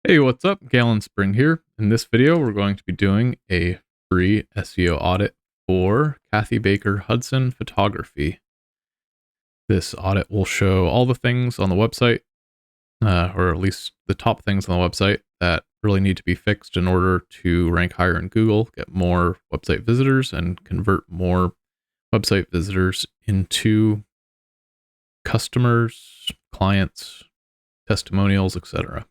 Hey, what's up? Galen Spring here. In this video, we're going to be doing a free SEO audit for Cathy Baker Hudson Photography. This audit will show all the things on the website, or at least the top things on the website that really need to be fixed in order to rank higher in Google, get more website visitors, and convert more website visitors into customers, clients, testimonials, etc.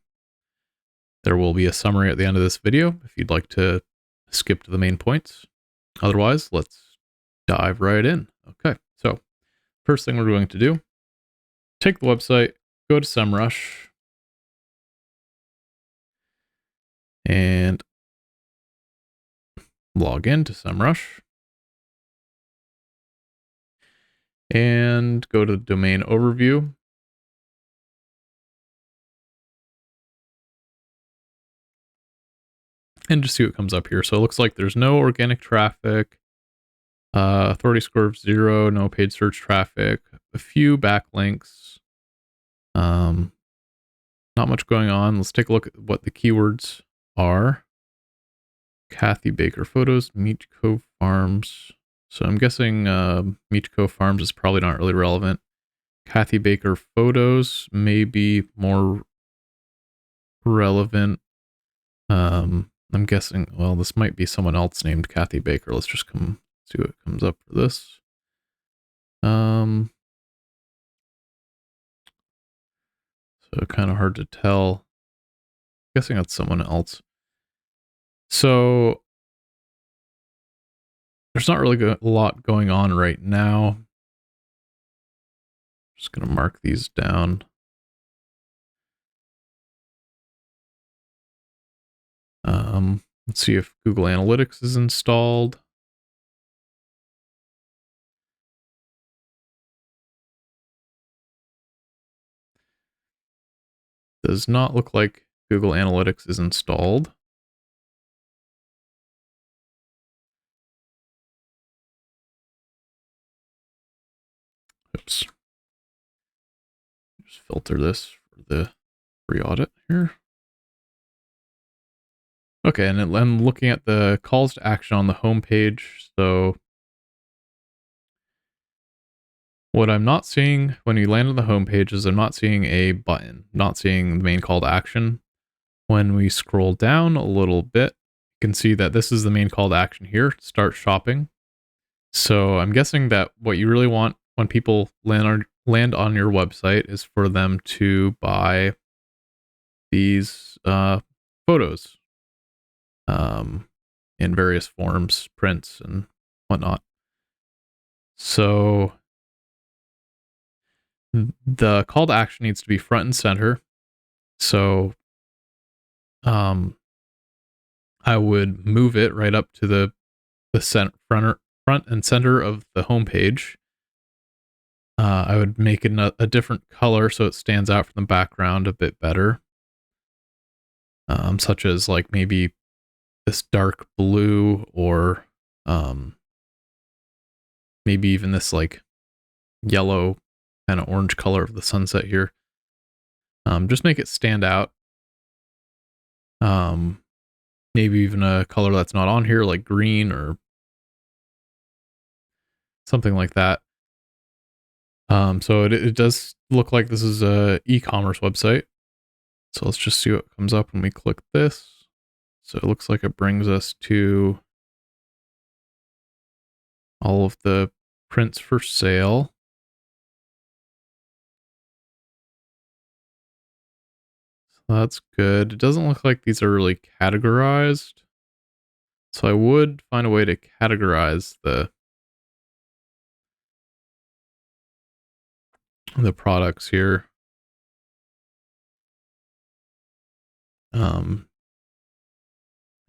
There will be a summary at the end of this video if you'd like to skip to the main points. Otherwise, let's dive right in. Okay, so first thing we're going to do, take the website, go to SEMrush, and log into SEMrush, and go to domain overview. And just see what comes up here. So it looks like there's no organic traffic, authority score of 0, no paid search traffic, a few backlinks, not much going on. Let's take a look at what the keywords are. Cathy Baker photos, Meatco Farms. So I'm guessing Meatco Farms is probably not really relevant. Cathy Baker photos may be more relevant. I'm guessing, well, this might be someone else named Cathy Baker. Let's just see what comes up for this. So kind of hard to tell. I'm guessing that's someone else. So there's not really a lot going on right now. Just going to mark these down. Let's see if Google Analytics is installed. Does not look like Google Analytics is installed. Oops. Just filter this for the free audit here. Okay, and I'm looking at the calls to action on the home page. So what I'm not seeing when you land on the home page is I'm not seeing a button, not seeing the main call to action. When we scroll down a little bit, you can see that this is the main call to action here, start shopping. So I'm guessing that what you really want when people land on your website is for them to buy these photos in various forms, prints and whatnot. So the call to action needs to be front and center. So I would move it right up to the front and center of the home page. I would make it a different color so it stands out from the background a bit better. Such as like maybe this dark blue or maybe even this like yellow kind of orange color of the sunset here. Just make it stand out. Maybe even a color that's not on here, like green or something like that. So it does look like this is a e-commerce website. So let's just see what comes up when we click this. So it looks like it brings us to all of the prints for sale. So that's good. It doesn't look like these are really categorized. So I would find a way to categorize the products here.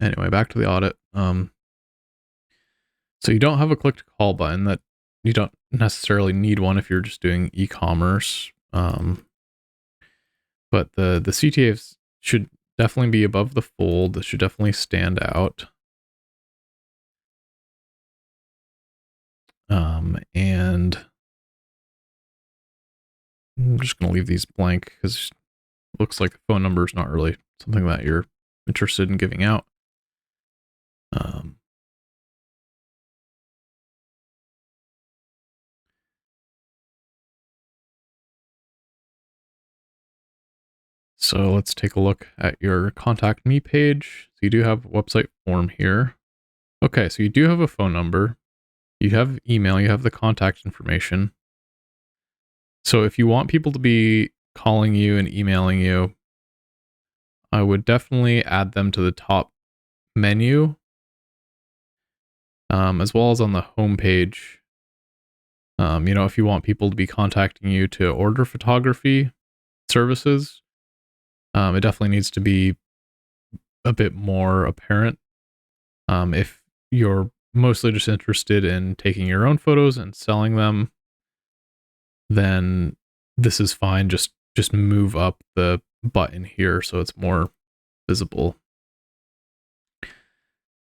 Anyway, back to the audit. So you don't have a click to call button. That you don't necessarily need one if you're just doing e-commerce. But the CTAs should definitely be above the fold. This should definitely stand out. And I'm just going to leave these blank because it looks like the phone number is not really something that you're interested in giving out. So let's take a look at your contact me page. So you do have a website form here. Okay, so you do have a phone number, you have email, you have the contact information. So if you want people to be calling you and emailing you, I would definitely add them to the top menu, as well as on the home page. If you want people to be contacting you to order photography services, it definitely needs to be a bit more apparent. If you're mostly just interested in taking your own photos and selling them, then this is fine. Just move up the button here so it's more visible.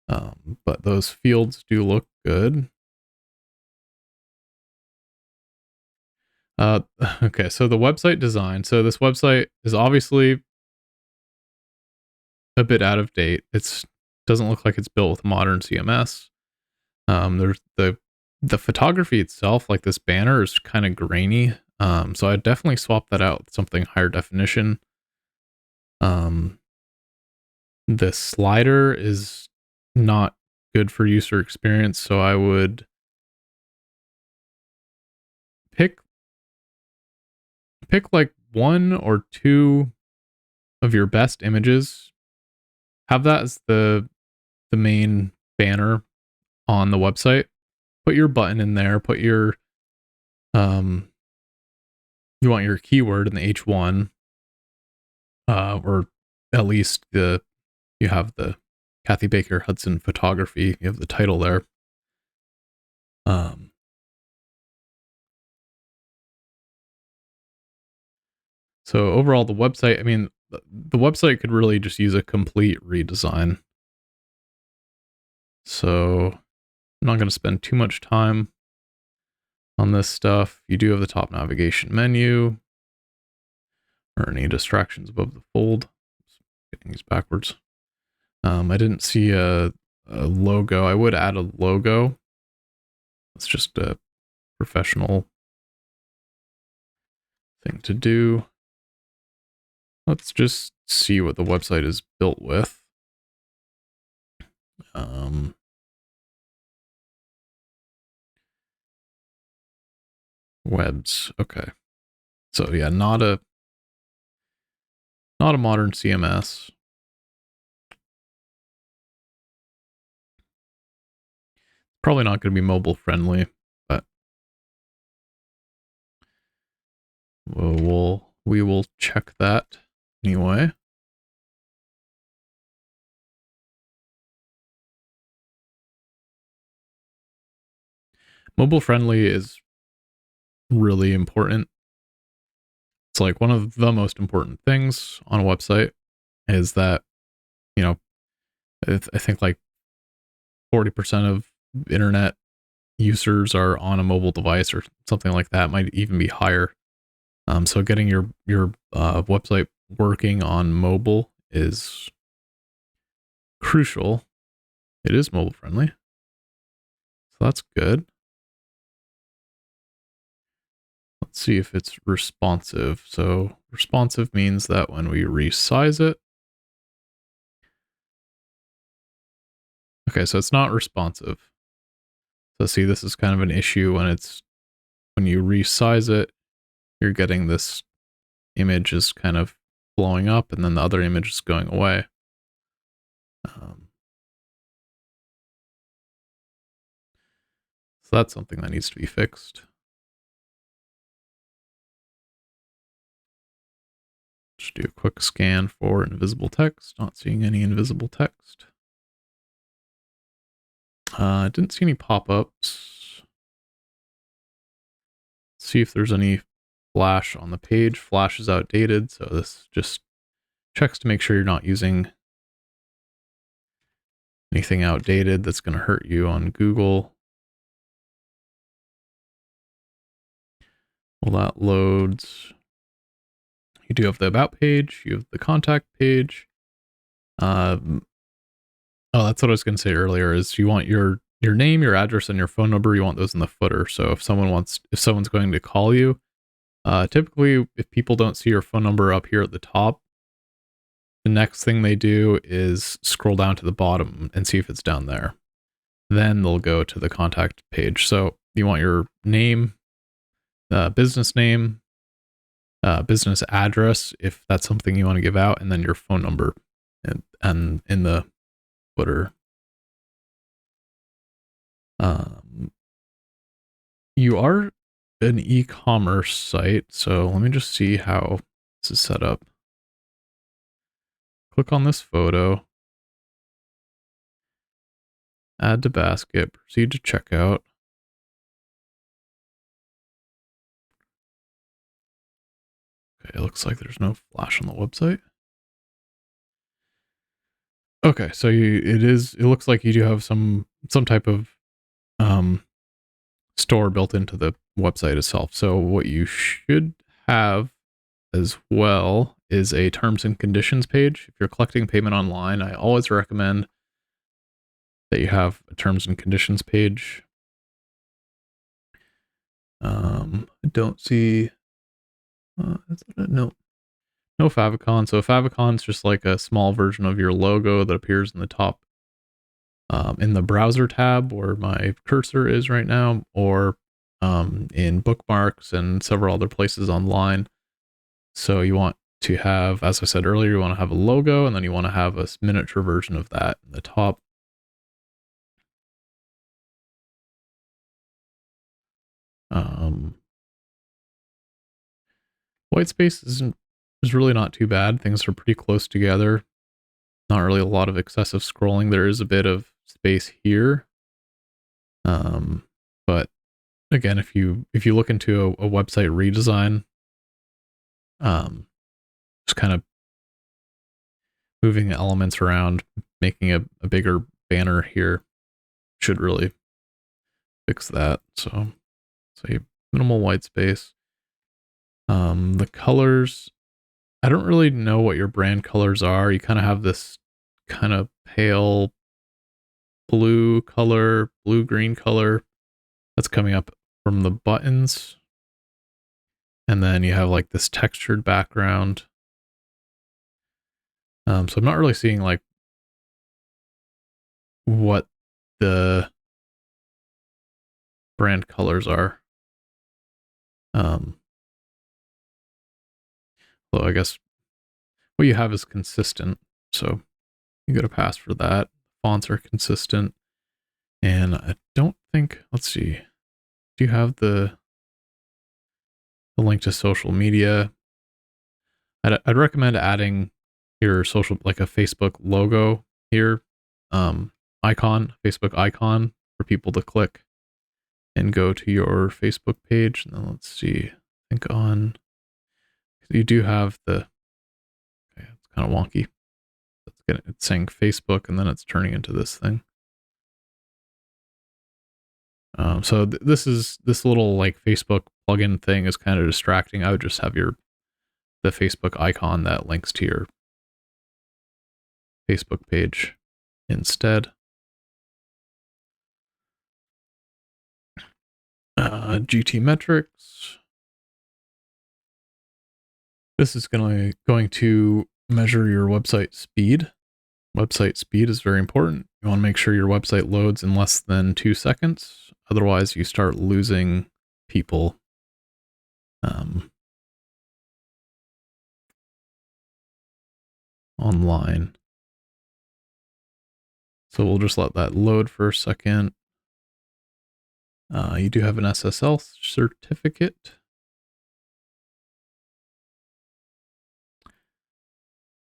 But those fields do look good. Okay, so the website design. So this website is obviously a bit out of date. It's doesn't look like it's built with modern CMS. There's the photography itself, like this banner, is kind of grainy. So I'd definitely swap that out with something higher definition. The slider is not good for user experience, so I would pick like one or two of your best images. Have that as the main banner on the website. Put your button in there. Put your you want your keyword in the H1, or at least you have the Cathy Baker Hudson photography. You have the title there. So overall, the website, I mean, the website could really just use a complete redesign. So I'm not going to spend too much time on this stuff. You do have the top navigation menu, or any distractions above the fold. Getting these backwards. I didn't see a logo. I would add a logo. It's just a professional thing to do. Let's just see what the website is built with. Webs. Okay. So yeah, not a modern CMS. Probably not going to be mobile friendly, but we will check that anyway. Mobile friendly is really important. It's like one of the most important things on a website is that, I think like 40% of internet users are on a mobile device or something like that, might even be higher. So getting your website working on mobile is crucial. It is mobile friendly, so that's good. Let's see if it's responsive. So responsive means that when we resize it, okay, so it's not responsive. So see, this is kind of an issue when you resize it, you're getting this image is kind of blowing up and then the other image is going away. So that's something that needs to be fixed. Just do a quick scan for invisible text. Not seeing any invisible text. I didn't see any pop-ups. See if there's any flash on the page. Flash is outdated, so this just checks to make sure you're not using anything outdated that's going to hurt you on Google. Well, that loads. You do have the about page, you have the contact page. Oh, that's what I was going to say earlier is you want your name, your address, and your phone number. You want those in the footer. So if someone's going to call you, typically if people don't see your phone number up here at the top, the next thing they do is scroll down to the bottom and see if it's down there. Then they'll go to the contact page. So you want your name, business name, business address, if that's something you want to give out, and then your phone number and in the footer. You are an e-commerce site, so let me just see how this is set up. Click on this photo, add to basket, proceed to checkout. Okay, it looks like there's no flash on the website. Okay, so it looks like you do have some type of store built into the website itself. So what you should have as well is a terms and conditions page. If you're collecting payment online, I always recommend that you have a terms and conditions page. I don't see, no favicon. So favicon is just like a small version of your logo that appears in the top, in the browser tab where my cursor is right now, or in bookmarks and several other places online. So you want to have, as I said earlier, you want to have a logo, and then you want to have a miniature version of that in the top. White space is really not too bad. Things are pretty close together. Not really a lot of excessive scrolling. There is a bit of space here. But again, if you look into a website redesign, just kind of moving elements around, making a bigger banner here should really fix that. So minimal white space. The colors, I don't really know what your brand colors are. You kind of have this kind of pale blue color, blue-green color that's coming up from the buttons. And then you have like this textured background. So I'm not really seeing like what the brand colors are. Well, I guess what you have is consistent. So you get a pass for that. Fonts are consistent. And I don't think, let's see, do you have the link to social media? I'd recommend adding your social, like a Facebook logo here, icon, Facebook icon for people to click and go to your Facebook page. And then let's see, I think on, you do have the, okay, it's kind of wonky. It's saying Facebook and then it's turning into this thing. So this little like Facebook plugin thing is kind of distracting. I would just have the Facebook icon that links to your Facebook page instead. GT metrics. This is going to measure your website speed. Website speed is very important. You want to make sure your website loads in less than 2 seconds. Otherwise, you start losing people. Online. So we'll just let that load for a second. You do have an SSL certificate.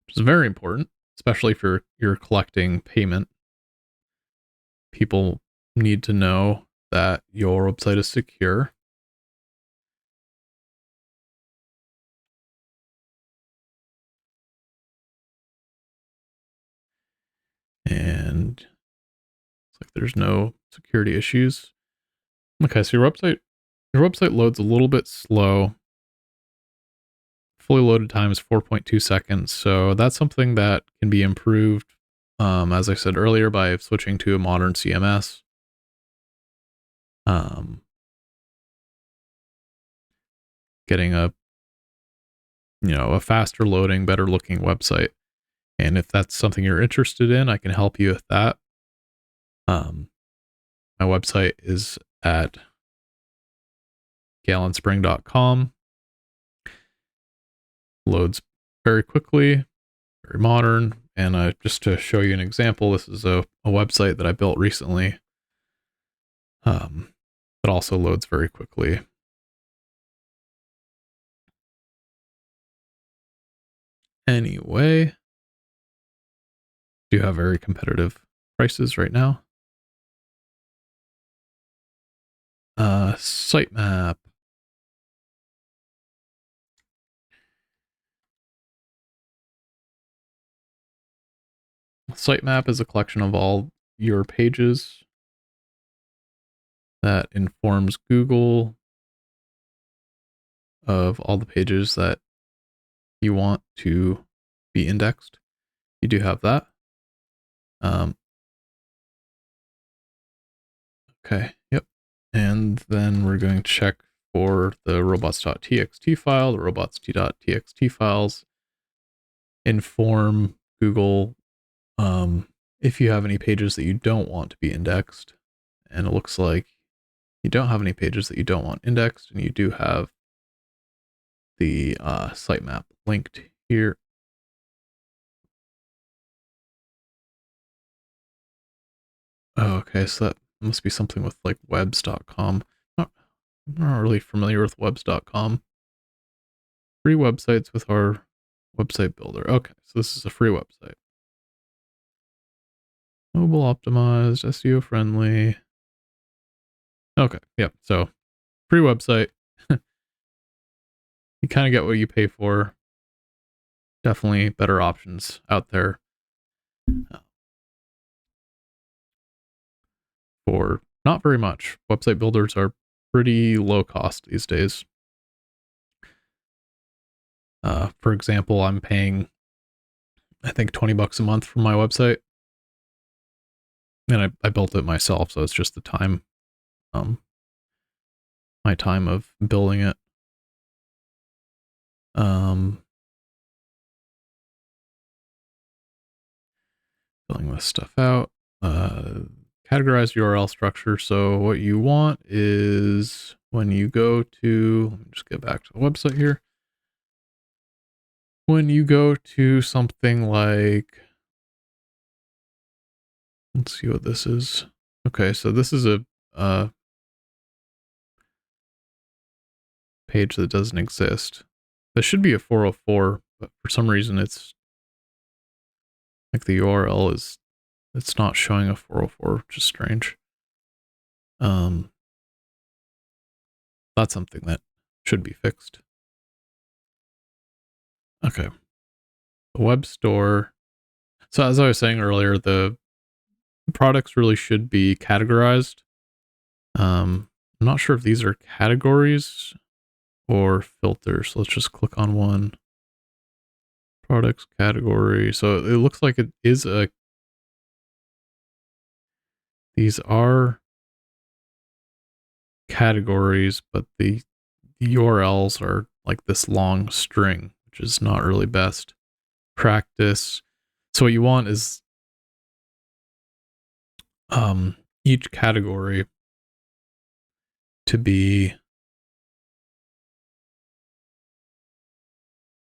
Which is very important, especially if you're collecting payment. People need to know that your website is secure. And it's like there's no security issues. Okay, so your website loads a little bit slow fully loaded time is 4.2 seconds. So that's something that can be improved, as I said earlier, by switching to a modern CMS. Getting a faster loading, better looking website. And if that's something you're interested in, I can help you with that. My website is at galenspring.com. Loads very quickly, very modern. And just to show you an example, this is a website that I built recently that also loads very quickly. Anyway, do have very competitive prices right now. Sitemap. Sitemap is a collection of all your pages that informs Google of all the pages that you want to be indexed. You do have that. Okay, yep. And then we're going to check for the robots.txt file. The robots.txt files inform Google if you have any pages that you don't want to be indexed. And it looks like you don't have any pages that you don't want indexed, and you do have the sitemap linked here. Oh, okay, so that must be something with like webs.com. I'm not really familiar with webs.com. Free websites with our website builder. Okay, so this is a free website. Mobile optimized, SEO friendly. Okay, yep. So free website. You kind of get what you pay for. Definitely better options out there for not very much. Website builders are pretty low cost these days. For example, I'm paying, I think, $20 a month for my website. And I built it myself, so it's just the time, my time of building it. Filling this stuff out. Categorize URL structure. So what you want is when you go to, let me just get back to the website here. When you go to something like, let's see what this is. Okay, so this is a page that doesn't exist. This should be a 404, but for some reason it's like the URL is, it's not showing a 404, which is strange. That's something that should be fixed. Okay. The web store. So as I was saying earlier, the products really should be categorized. I'm not sure if these are categories or filters. So let's just click on one. Products category. So it looks like it is these are categories, but the URLs are like this long string, which is not really best practice. So what you want is each category to be,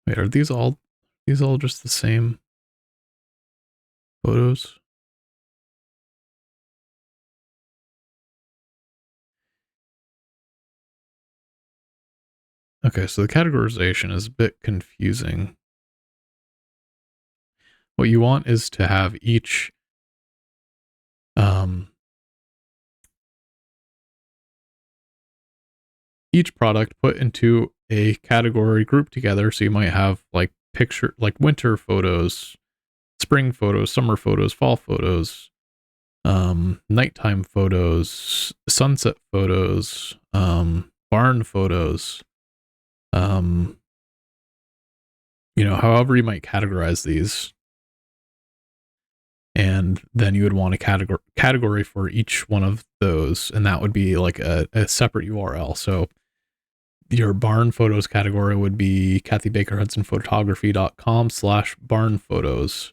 wait, are these all just the same photos? Okay, so the categorization is a bit confusing. What you want is to have each product put into a category grouped together. So you might have like winter photos, spring photos, summer photos, fall photos, nighttime photos, sunset photos, barn photos, however you might categorize these. And then you would want a category for each one of those. And that would be like a separate URL. So your barn photos category would be cathybakerhudsonphotography.com/barn photos.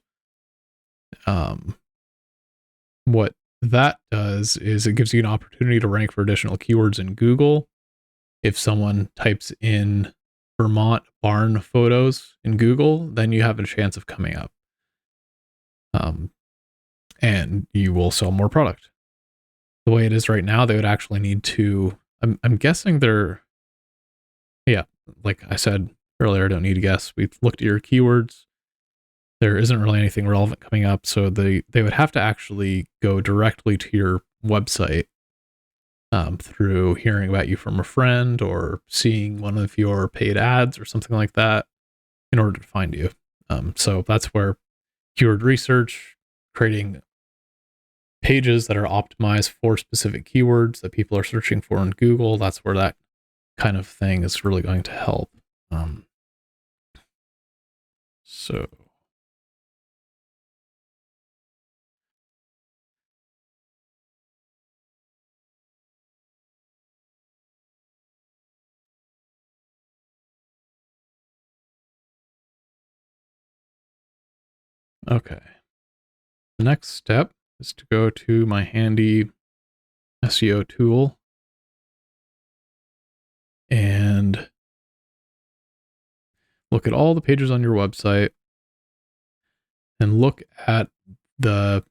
What that does is it gives you an opportunity to rank for additional keywords in Google. If someone types in Vermont barn photos in Google, then you have a chance of coming up. And you will sell more product. The way it is right now, they would actually need to, I'm guessing like I said earlier, I don't need to guess. We've looked at your keywords. There isn't really anything relevant coming up. So they would have to actually go directly to your website through hearing about you from a friend or seeing one of your paid ads or something like that in order to find you. So that's where keyword research, creating pages that are optimized for specific keywords that people are searching for in Google, that's where that kind of thing is really going to help. So okay. The next step is to go to my handy SEO tool and look at all the pages on your website and look at the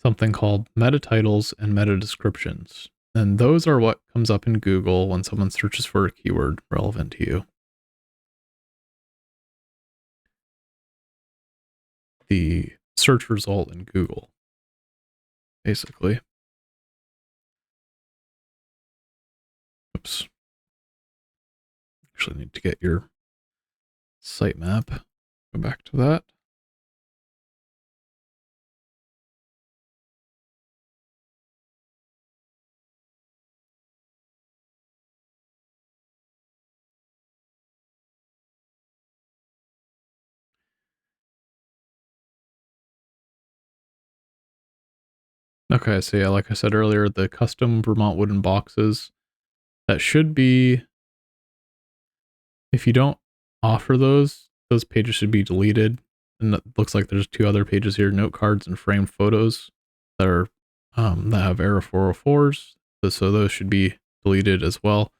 something called meta titles and meta descriptions. And those are what comes up in Google when someone searches for a keyword relevant to you. The search result in Google, basically. Oops. Actually need to get your sitemap. Go back to that. Okay, so yeah, like I said earlier, the custom Vermont wooden boxes, that should be, if you don't offer those pages should be deleted. And it looks like there's 2 other pages here, note cards and framed photos that are that have error 404s. So those should be deleted as well.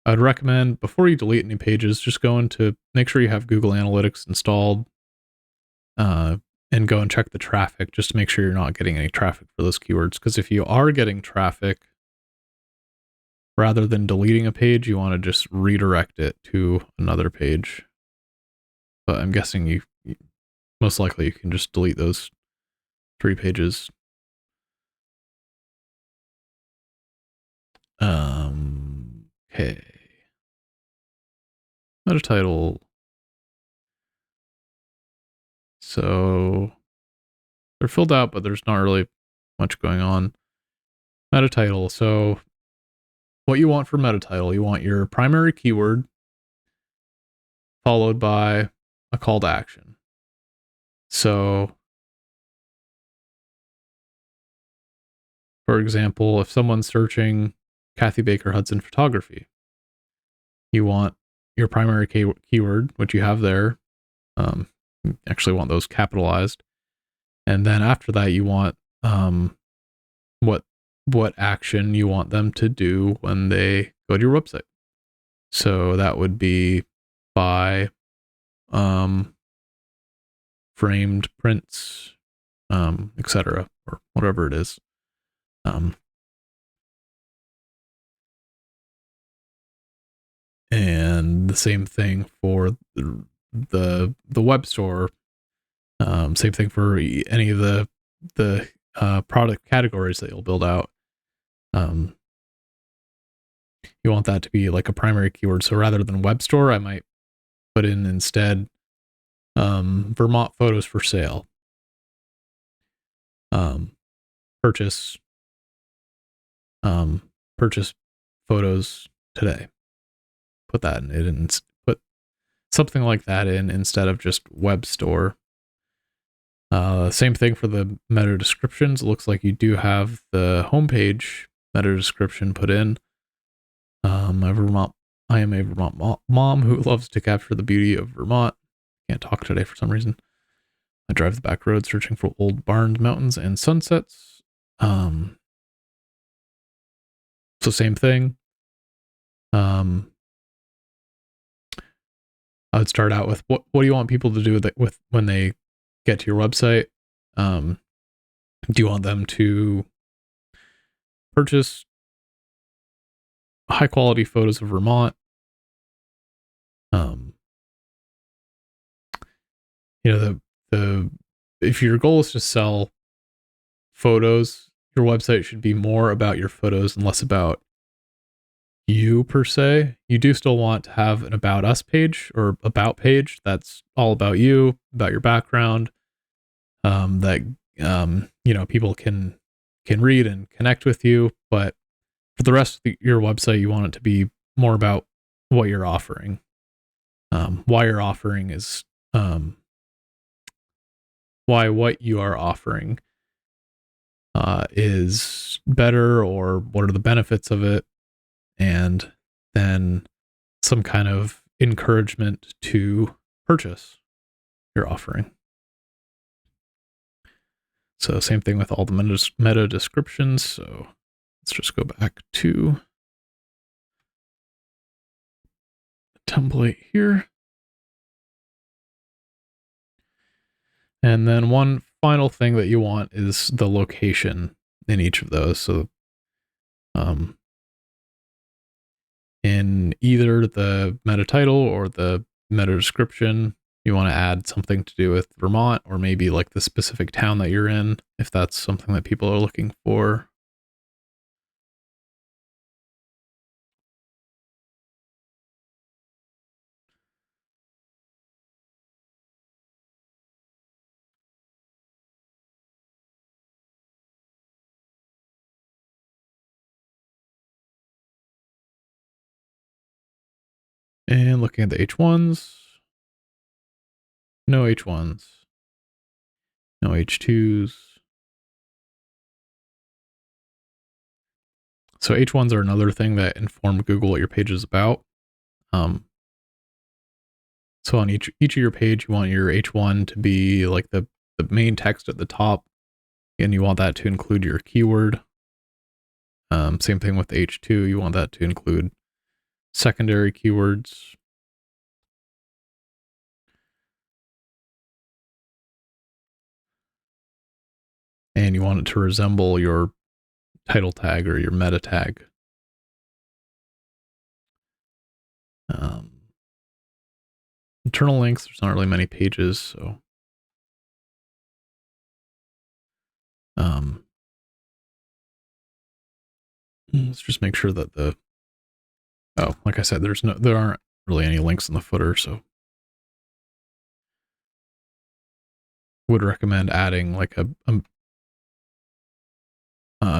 I'd recommend before you delete any pages, just go into, make sure you have Google Analytics installed, and go and check the traffic just to make sure you're not getting any traffic for those keywords. Because if you are getting traffic, rather than deleting a page, you want to just redirect it to another page. But I'm guessing you most likely you can just delete those 3 pages. Okay. Meta title. So they're filled out, but there's not really much going on. Meta title. So what you want for meta title, you want your primary keyword followed by a call to action. So for example, if someone's searching Cathy Baker Hudson photography, you want your primary keyword, which you have there. You actually want those capitalized. And then after that, you want what action you want them to do when they go to your website. So that would be buy framed prints, etc., or whatever it is. And the same thing for the web store. Same thing for any of the product categories that you'll build out. You want that to be like a primary keyword. So rather than web store, I might put in instead Vermont photos for sale. Purchase purchase photos today. Put that in it and put something like that in instead of just web store. Same thing for the meta descriptions. It looks like you do have the homepage meta description put in. I am a Vermont mom who loves to capture the beauty of Vermont. Can't talk today for some reason. I drive the back road searching for old barns, mountains, and sunsets. So same thing. I would start out with what do you want people to do with when they get to your website? Do you want them to purchase high quality photos of Vermont? If your goal is to sell photos, your website should be more about your photos and less about you per se. You do still want to have an about us page or about page that's all about you, about your background, that people can read and connect with you. But for the rest of your website, you want it to be more about what you're offering. Why you're offering is why what you are offering is better, or what are the benefits of it, and then some kind of encouragement to purchase your offering. So same thing with all the meta descriptions. So let's just go back to the template here. And then one final thing that you want is the location in each of those. So in either the meta title or the meta description, you want to add something to do with Vermont, or maybe like the specific town that you're in, if that's something that people are looking for. And looking at the H1s, no H1s, no H2s. So H1s are another thing that inform Google what your page is about. So on each of your page, you want your H1 to be like the main text at the top, and you want that to include your keyword. Same thing with H2, you want that to include secondary keywords. And you want it to resemble your title tag or your meta tag. Internal links, there's not really many pages, so let's just make sure that like I said, there aren't really any links in the footer, so would recommend adding like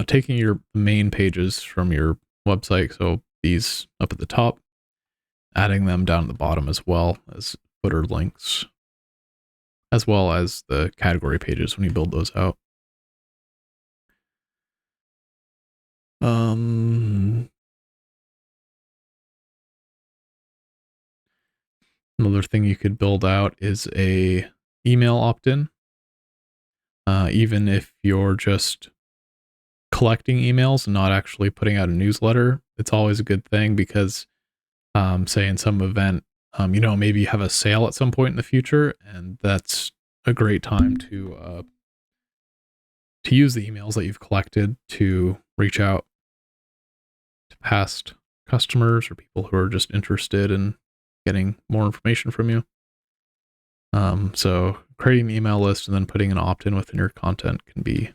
taking your main pages from your website, so these up at the top, adding them down at the bottom as well as footer links, as well as the category pages when you build those out. Another thing you could build out is a email opt-in. Even if you're just collecting emails and not actually putting out a newsletter, it's always a good thing, because say in some event, maybe you have a sale at some point in the future, and that's a great time to use the emails that you've collected to reach out to past customers or people who are just interested in getting more information from you. So creating an email list and then putting an opt-in within your content can be a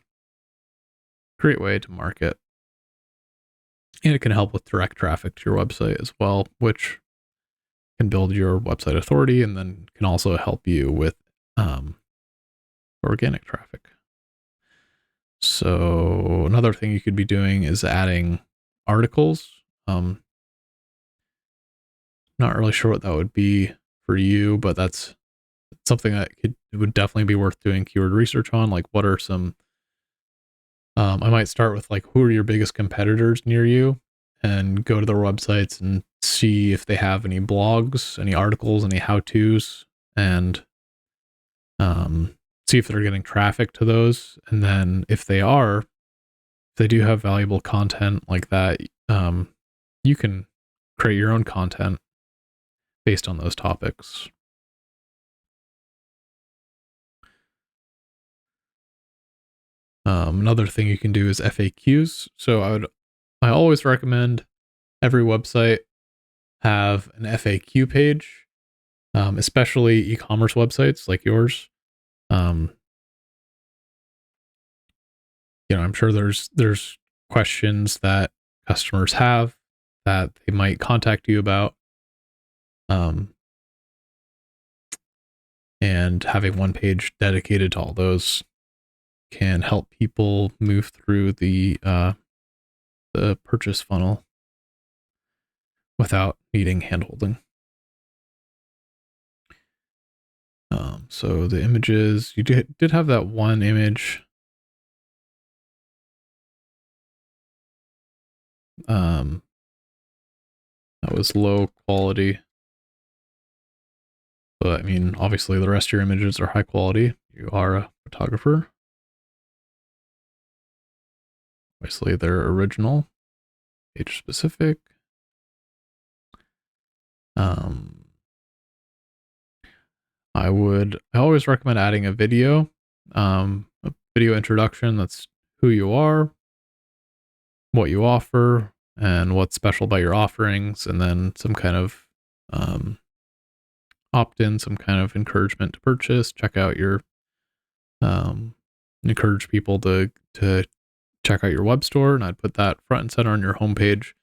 great way to market. And it can help with direct traffic to your website as well, which can build your website authority, and then can also help you with organic traffic. So another thing you could be doing is adding articles. Not really sure what that would be for you, but that's something that it would definitely be worth doing keyword research on. Like, what are some, I might start with like, who are your biggest competitors near you, and go to their websites and see if they have any blogs, any articles, any how-tos, and see if they're getting traffic to those. And then if they are, if they do have valuable content like that, you can create your own content based on those topics. Another thing you can do is FAQs. So I always recommend every website have an FAQ page, especially e-commerce websites like yours. I'm sure there's questions that customers have that they might contact you about. And having one page dedicated to all those can help people move through the purchase funnel without needing handholding. So the images, you did have that one image. That was low quality. But I mean, obviously the rest of your images are high quality. You are a photographer. Obviously they're original, age specific. I always recommend adding a video introduction. That's who you are, what you offer, and what's special about your offerings, and then some kind of opt-in, some kind of encouragement to purchase. Check out your encourage people to check out your web store, and I'd put that front and center on your homepage,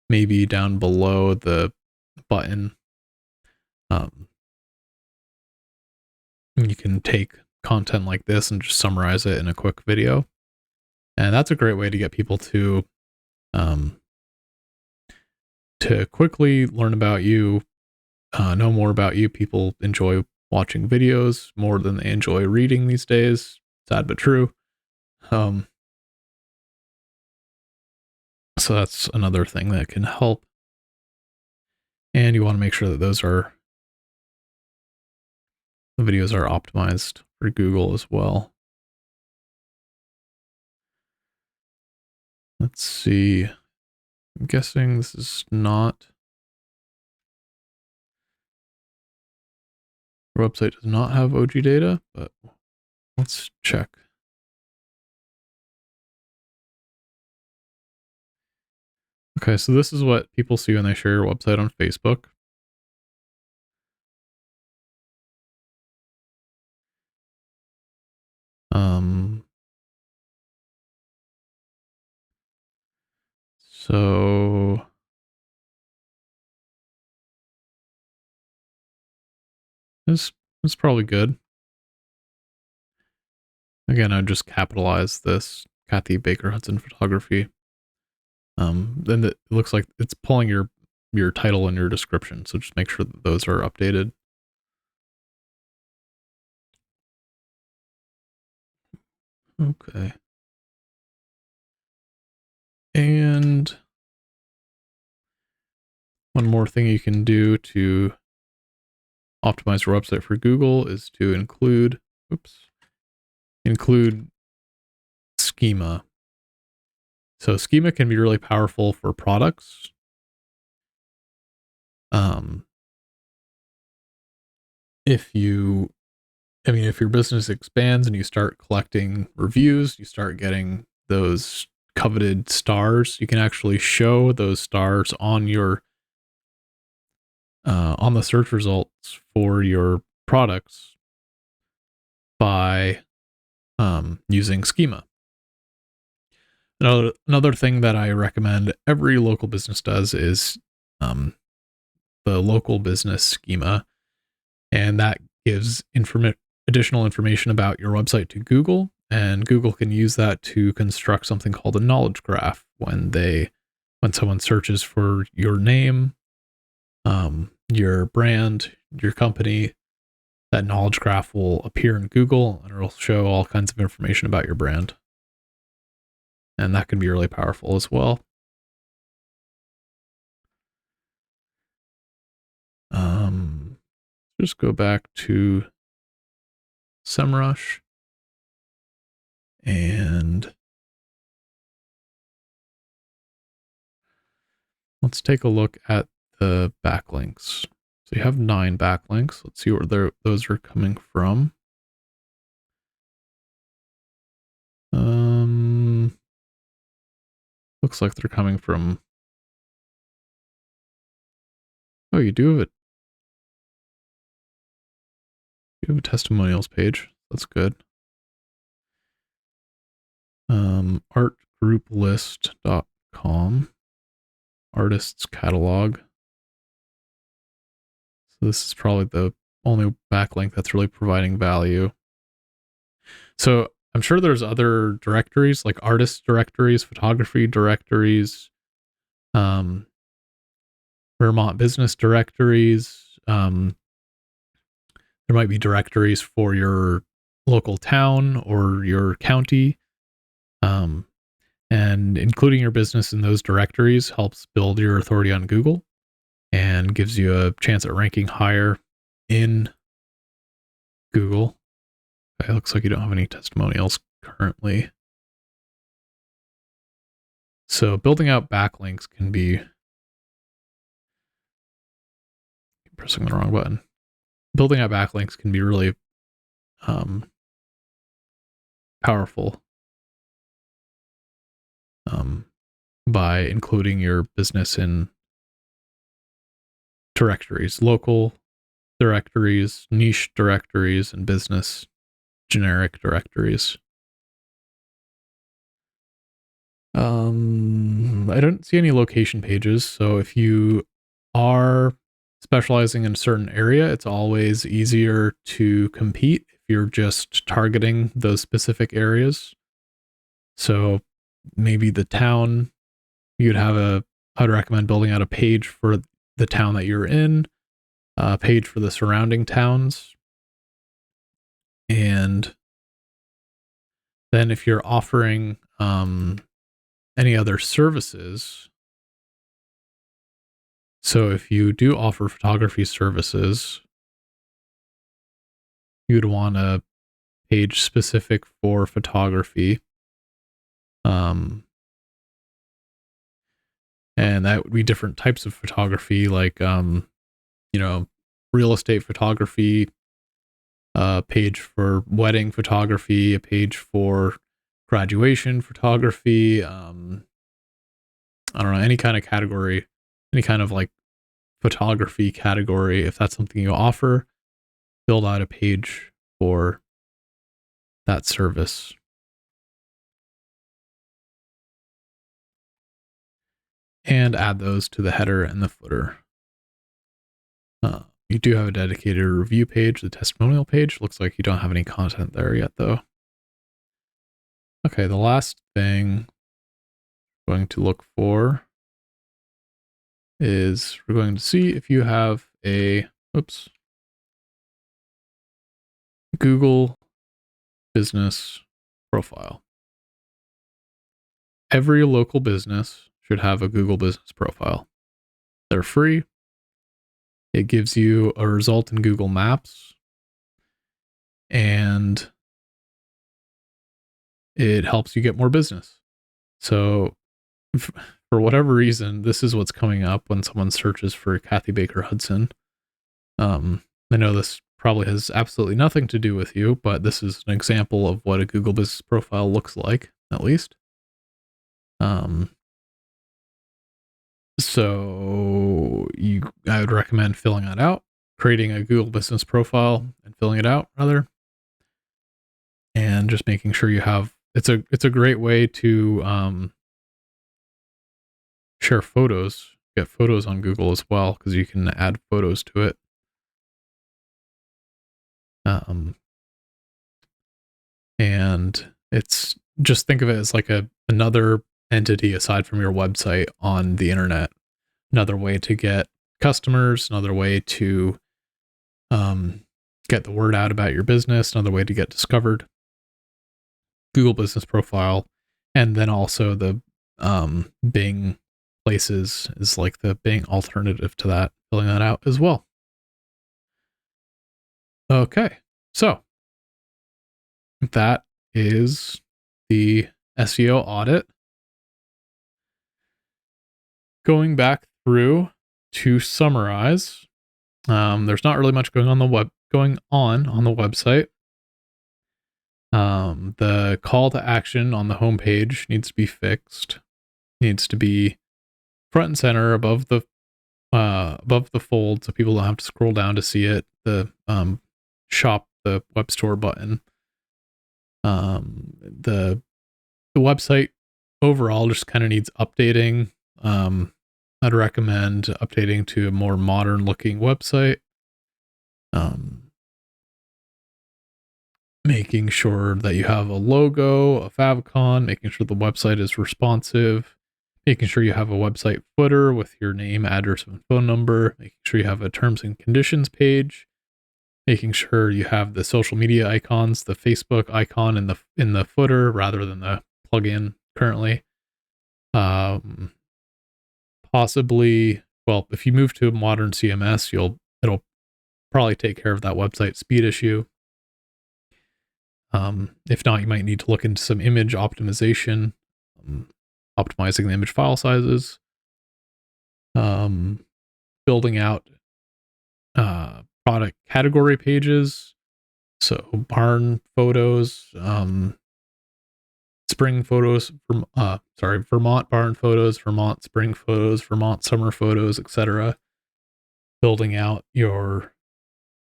maybe down below the button. You can take content like this and just summarize it in a quick video. And that's a great way to get people to quickly learn about you, know more about you. People enjoy watching videos more than they enjoy reading these days. Sad but true. So that's another thing that can help. And you want to make sure that the videos are optimized for Google as well. Let's see. I'm guessing this is not. Your website does not have OG data, but let's check. Okay, so this is what people see when they share your website on Facebook. So this is probably good. Again, I'd just capitalize this Cathy Baker Hudson photography. Then it looks like it's pulling your title and your description. So just make sure that those are updated. Okay. And one more thing you can do to optimize your website for Google is to include schema. So schema can be really powerful for products. If your business expands and you start collecting reviews, you start getting those coveted stars, you can actually show those stars on your on the search results for your products by using schema. Another thing that I recommend every local business does is the local business schema, and that gives additional information about your website to Google, and Google can use that to construct something called a knowledge graph when they when someone searches for your name, your brand, your company, that knowledge graph will appear in Google and it'll show all kinds of information about your brand. And that can be really powerful as well. Just go back to SEMrush and let's take a look at the backlinks. So you have 9 backlinks. Let's see where those are coming from. Looks like they're coming from, oh, you do have it. You have a testimonials page. That's good. Artgrouplist.com, artists catalog. So this is probably the only backlink that's really providing value. So I'm sure there's other directories like artist directories, photography directories, Vermont business directories. There might be directories for your local town or your county. And including your business in those directories helps build your authority on Google and gives you a chance at ranking higher in Google. Okay, looks like you don't have any testimonials currently. So building out backlinks can be, pressing the wrong button. Building out backlinks can be really powerful by including your business in directories, local directories, niche directories, and business generic directories. I don't see any location pages, so if you are specializing in a certain area, it's always easier to compete if you're just targeting those specific areas. So maybe the town, I'd recommend building out a page for the town that you're in, a page for the surrounding towns. And then if you're offering any other services, so if you do offer photography services, you'd want a page specific for photography. And that would be different types of photography, like, real estate photography, a page for wedding photography, a page for graduation photography. I don't know, any kind of category, any kind of like photography category. If that's something you offer, build out a page for that service. And add those to the header and the footer. You do have a dedicated review page, the testimonial page. Looks like you don't have any content there yet, though. Okay, the last thing we're going to look for is we're going to see if you have a, Google business profile. Every local business should have a Google business profile. They're free. It gives you a result in Google Maps, and it helps you get more business. So for whatever reason, this is what's coming up when someone searches for Cathy Baker Hudson. I know this probably has absolutely nothing to do with you, but this is an example of what a Google business profile looks like, at least. So I would recommend filling that out, creating a Google business profile and filling it out rather. And just making sure you have, it's a great way to share photos, get photos on Google as well, because you can add photos to it. And it's, just think of it as like another entity aside from your website on the internet. Another way to get customers, another way to get the word out about your business, another way to get discovered. Google Business Profile, and then also the Bing Places is like the Bing alternative to that, filling that out as well. Okay, so that is the SEO audit. Going back through to summarize, there's not really much going on the website. The call to action on the homepage needs to be fixed. Needs to be front and center above the fold, so people don't have to scroll down to see it. The shop, the web store button. The website overall just kind of needs updating. I'd recommend updating to a more modern looking website. Making sure that you have a logo, a favicon, making sure the website is responsive, making sure you have a website footer with your name, address, and phone number, making sure you have a terms and conditions page, making sure you have the social media icons, the Facebook icon in the footer rather than the plugin currently. Possibly, well, if you move to a modern CMS, it'll probably take care of that website speed issue. If not, you might need to look into some image optimization, optimizing the image file sizes, building out product category pages. So barn photos, spring photos, Vermont barn photos, Vermont spring photos, Vermont summer photos, etc. Building out your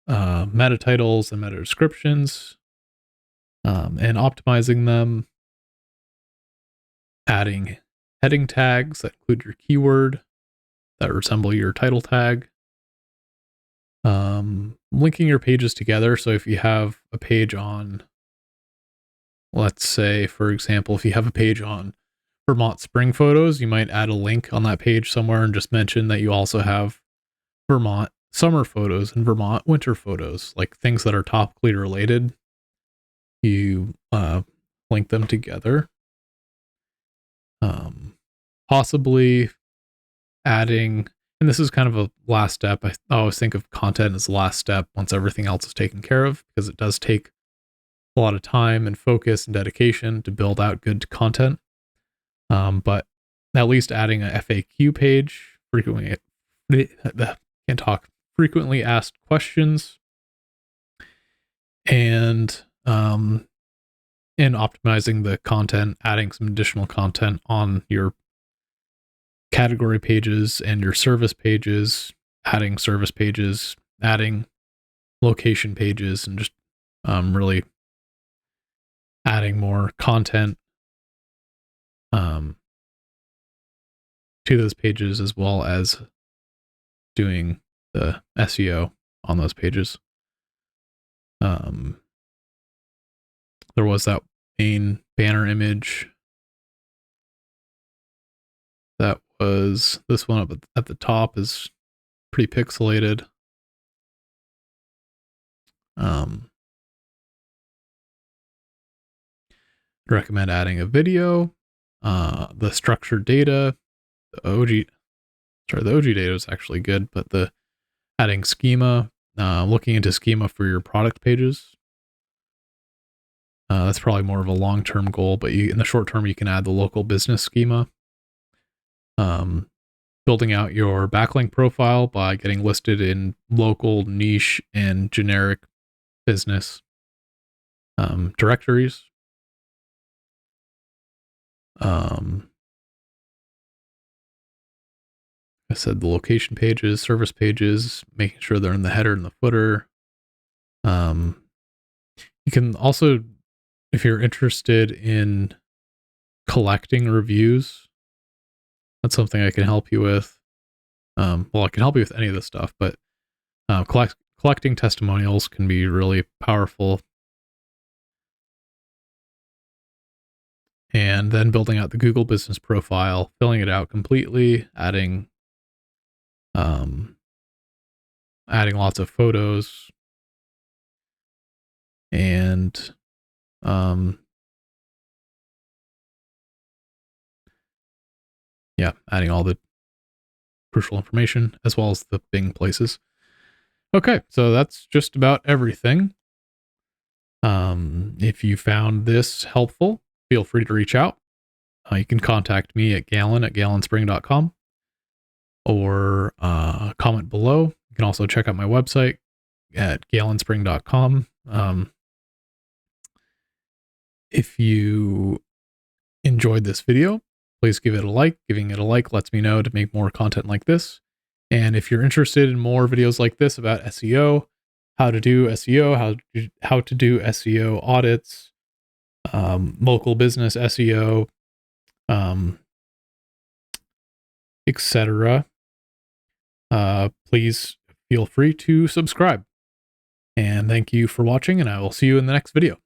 meta titles and meta descriptions, and optimizing them. Adding heading tags that include your keyword that resemble your title tag. Linking your pages together. So if you have a page on, let's say, for example, if you have a page on Vermont spring photos, you might add a link on that page somewhere and just mention that you also have Vermont summer photos and Vermont winter photos, like things that are topically related. You link them together. Possibly adding, and this is kind of a last step. I always think of content as the last step once everything else is taken care of, because it does take a lot of time and focus and dedication to build out good content. But at least adding a FAQ page, frequently asked questions, and optimizing the content, adding some additional content on your category pages and your service pages, adding service pages, adding location pages, and just really adding more content to those pages, as well as doing the SEO on those pages. There was that main banner image. That was this one up at the top, is pretty pixelated. Recommend adding a video. The structured data, the OG data is actually good, but the adding schema, looking into schema for your product pages. That's probably more of a long-term goal, but in the short term, you can add the local business schema. Building out your backlink profile by getting listed in local, niche, and generic business directories. I said the location pages, service pages, making sure they're in the header and the footer. You can also, if you're interested in collecting reviews, that's something I can help you with. Well, I can help you with any of this stuff, but collecting testimonials can be really powerful. and then building out the Google business profile, filling it out completely, adding lots of photos, and adding all the crucial information as well as the Bing places. Okay, so that's just about everything. If you found this helpful, feel free to reach out. You can contact me at gallon@gallonspring.com or comment below. You can also check out my website at gallonspring.com. If you enjoyed this video, please give it a like. Giving it a like lets me know to make more content like this. And if you're interested in more videos like this about SEO, how to do SEO, how to do SEO audits, local business SEO, etc., please feel free to subscribe. And thank you for watching, and I will see you in the next video.